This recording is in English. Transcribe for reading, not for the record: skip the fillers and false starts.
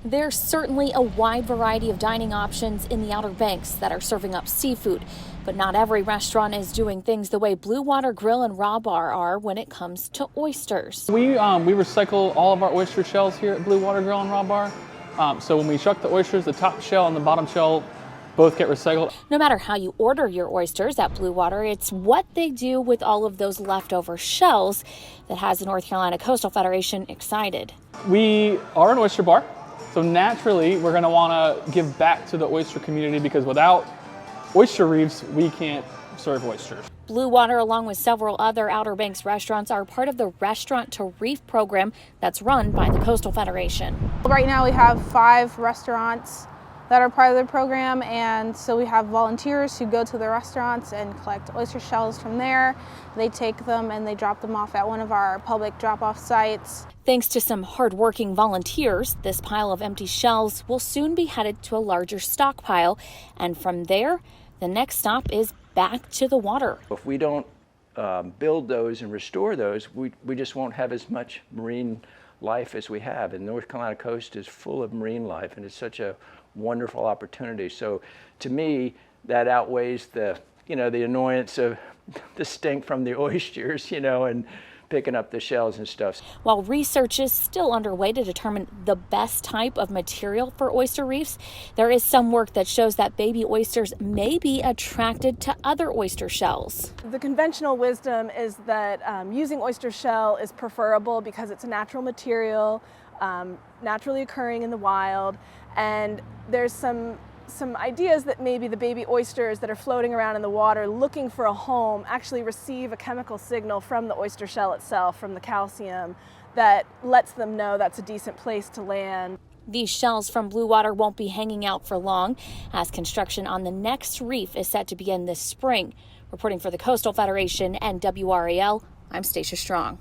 There's certainly a wide variety of dining options in the Outer Banks that are serving up seafood, but not every restaurant is doing things the way Blue Water Grill and Raw Bar are when it comes to oysters. We recycle all of our oyster shells here at Blue Water Grill and Raw Bar. So when we shuck the oysters, the top shell and the bottom shell both get recycled. No matter how you order your oysters at Blue Water, it's what they do with all of those leftover shells that has the North Carolina Coastal Federation excited. We are an oyster bar, so naturally we're going to want to give back to the oyster community because without oyster reefs, we can't serve oysters. Blue Water, along with several other Outer Banks restaurants, are part of the Restaurant to Reef program that's run by the Coastal Federation. Right now we have 5 restaurants that are part of the program, and so we have volunteers who go to the restaurants and collect oyster shells from there. They take them and they drop them off at one of our public drop-off sites. Thanks to some hard-working volunteers, this pile of empty shells will soon be headed to a larger stockpile, and from there, the next stop is back to the water. If we don't build those and restore those, we just won't have as much marine life as we have. And the North Carolina coast is full of marine life, and it's such a wonderful opportunity. So to me, that outweighs the annoyance of the stink from the oysters, and picking up the shells and stuff. While research is still underway to determine the best type of material for oyster reefs, there is some work that shows that baby oysters may be attracted to other oyster shells. The conventional wisdom is that using oyster shell is preferable because it's a natural material, naturally occurring in the wild, and there's some ideas that maybe the baby oysters that are floating around in the water looking for a home actually receive a chemical signal from the oyster shell itself, from the calcium, that lets them know that's a decent place to land. These shells from Blue Water won't be hanging out for long, as construction on the next reef is set to begin this spring. Reporting for the Coastal Federation and WRAL, I'm Stacia Strong.